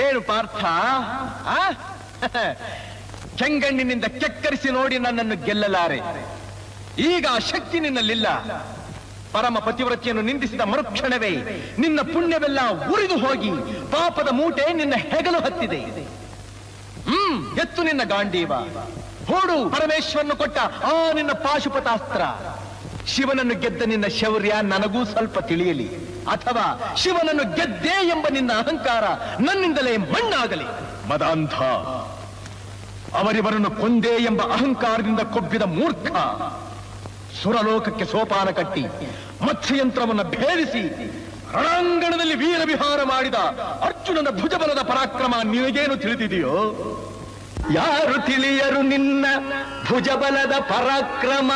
ಏನು ಪಾರ್ಥ, ಕೆಂಗಣ್ಣಿನಿಂದ ಕೆಕ್ಕರಿಸಿ ನೋಡಿ ನನ್ನನ್ನು ಗೆಲ್ಲಲಾರೆ. ಈಗ ಆ ಶಕ್ತಿ ನಿನ್ನಲ್ಲಿಲ್ಲ. ಪರಮ ಪತಿವ್ರತೆಯನ್ನು ನಿಂದಿಸಿದ ಮರುಕ್ಷಣವೇ ನಿನ್ನ ಪುಣ್ಯವೆಲ್ಲ ಉರಿದು ಹೋಗಿ ಪಾಪದ ಮೂಟೆ ನಿನ್ನ ಹೆಗಲು ಹತ್ತಿದೆ. ಎತ್ತು ನಿನ್ನ ಗಾಂಡೀವ, ಹೂಡು ಪರಮೇಶ್ವರನು ಕೊಟ್ಟ ಆ ನಿನ್ನ ಪಾಶುಪತಾಸ್ತ್ರ. ಶಿವನನ್ನು ಗೆದ್ದ ನಿನ್ನ ಶೌರ್ಯ ನನಗೂ ಸ್ವಲ್ಪ ತಿಳಿಯಲಿ, ಅಥವಾ ಶಿವನನ್ನು ಗೆದ್ದೆ ಎಂಬ ನಿನ್ನ ಅಹಂಕಾರ ನನ್ನಿಂದಲೇ ಮಣ್ಣಾಗಲಿ. ಮದಾಂಧ, ಅವರಿವರನ್ನು ಕೊಂದೇ ಎಂಬ ಅಹಂಕಾರದಿಂದ ಕೊಬ್ಬಿದ ಮೂರ್ಖ, ಸುರಲೋಕಕ್ಕೆ ಸೋಪಾನ ಕಟ್ಟಿ ಮತ್ಸ್ಯಯಂತ್ರವನ್ನು ಭೇದಿಸಿ ರಣಾಂಗಣದಲ್ಲಿ ವೀರ ವಿಹಾರ ಮಾಡಿದ ಅರ್ಜುನನ ಭುಜಬಲದ ಪರಾಕ್ರಮ ನಿನಗೇನು ತಿಳಿದಿದೆಯೋ? ಯಾರು ತಿಳಿಯರು ನಿನ್ನ ಭುಜಬಲದ ಪರಾಕ್ರಮ?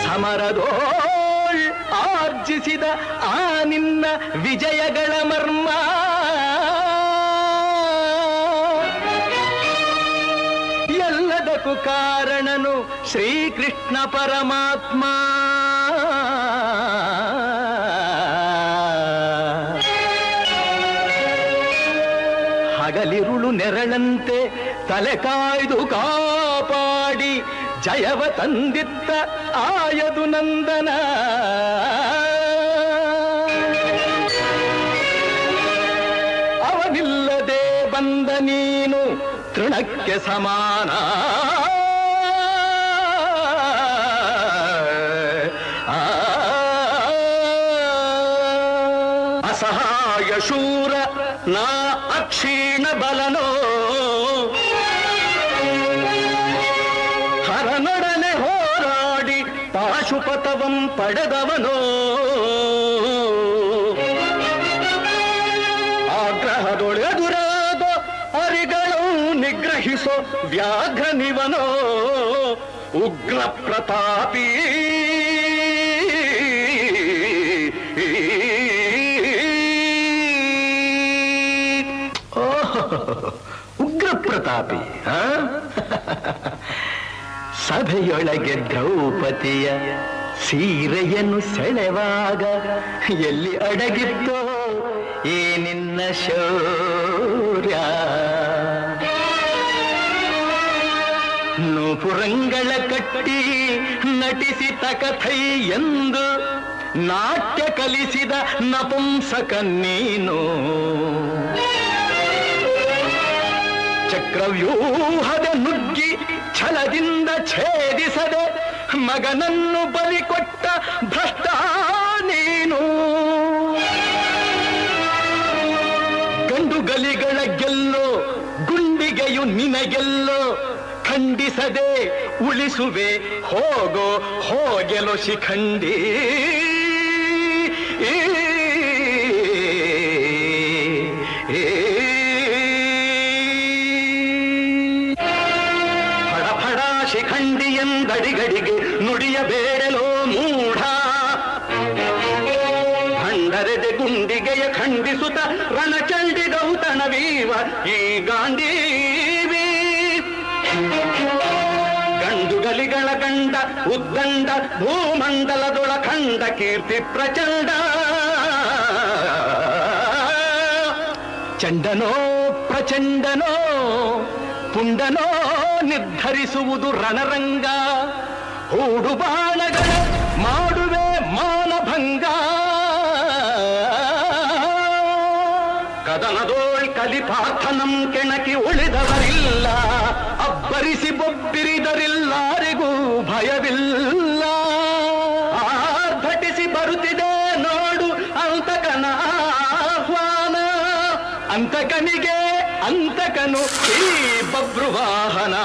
ಸಮರದೋಳ್ ಆರ್ಜಿಸಿದ ಆ ನಿನ್ನ ವಿಜಯಗಳ ಮರ್ಮ ಎಲ್ಲದಕ್ಕೂ ಕಾರಣನು ಶ್ರೀಕೃಷ್ಣ ಪರಮಾತ್ಮ. ಹಗಲಿರುಳು ನೆರಳಂತೆ ತಲೆ ಕಾಯ್ದು ಕಾಪಾಡಿ ಜಯವ ತಂದಿತ್ತ ಆಯದು ನಂದನ. ಅವನಿಲ್ಲದೆ ಬಂದ ನೀನು ತೃಣಕ್ಕೆ ಸಮಾನ. ಅಸಹಾಯ ಶೂರ ನಾ ಅಕ್ಷೀಣ ಬಲನೋ, ಹರನೊಡನೆ ಹೋರಾಡಿ ಪಾಶುಪತವಂ ಪಡೆದವನೋ. ಆಗ್ರಹದೊಳೆದುರಾದ ಅರಿಗಳು ನಿಗ್ರಹಿಸೋ ವ್ಯಾಘ್ರನಿವನೋ. ಉಗ್ರ ಪ್ರತಾಪಿ ಉಗ್ರ ಪ್ರತಾಪಿ. ಸಭೆಯೊಳಗೆ ದ್ರೌಪದಿಯ ಸೀರೆಯನ್ನು ಸೆಳೆವಾಗ ಎಲ್ಲಿ ಅಡಗಿತ್ತೋ ಈ ನಿನ್ನ ಶೌರ್ಯ? ನೂಪುರಂಗಳ ಕಟ್ಟಿ ನಟಿಸಿ ತಕಥೈ ಎಂದು ನಾಟ್ಯ ಕಲಿಸಿದ ನಪುಂಸಕ ನೀನು. ಚಕ್ರವ್ಯೂಹದ ನುಗ್ಗಿ ಛಲದಿಂದ ಛೇದಿಸದೆ ಮಗನನ್ನು ಬಲಿ ಕೊಟ್ಟ ಭ್ರಷ್ಟ ನೀನು. ಗಂಡುಗಲಿಗಳ ಗೆಲ್ಲೋ ಗುಂಡಿಗೆಯು ನಿನಗೆಲ್ಲೋ ಖಂಡಿಸದೆ ಉಳಿಸುವೆ ಹೋಗೋ ಹೋಗೆಲೋ ಶಿಖಂಡಿ. ಶಿಖಂಡಿ ಎಂದಡಿಗಡಿಗೆ ನುಡಿಯಬೇಡಲೋ ಮೂಢ. ಭಂಡರೆದೆ ಗುಂಡಿಗೆಯ ಖಂಡಿಸುತ್ತ ರಣಚಂಡಿ ಗೌತಣವೀವ ಈ ಗಾಂಡೀವಿ. ಗಂಡುಗಲಿಗಳ ಗಂಡ ಉದ್ದಂಡ ಭೂಮಂಡಲದೊಳ ಖಂಡ ಕೀರ್ತಿ ಪ್ರಚಂಡ. ಚಂಡನೋ ಪ್ರಚಂಡನೋ ಪುಂಡನೋ ನಿರ್ಧರಿಸುವುದು ರಣರಂಗ. ಹೂಡು ಬಾಣಗಳ ಮಾಡುವೆ ಮಾನಭಂಗ. ಕದನದೋಳ್ ಕಲಿಪಾರ್ಥನಂ ಕೆಣಕಿ ಉಳಿದವರಿಲ್ಲ. ಅಬ್ಬರಿಸಿ ಬೊಬ್ಬಿರಿದರಿಲ್ಲಾರಿಗೂ ಭಯವಿಲ್ಲ. ಆರ್ಭಟಿಸಿ ಬರುತ್ತಿದೆ ನೋಡು ಅಂತಕನ ಆಹ್ವಾನ. ಅಂತಕನಿಗೆ ಅಂತಕನು ಈ ಬಬ್ರುವಾಹನ.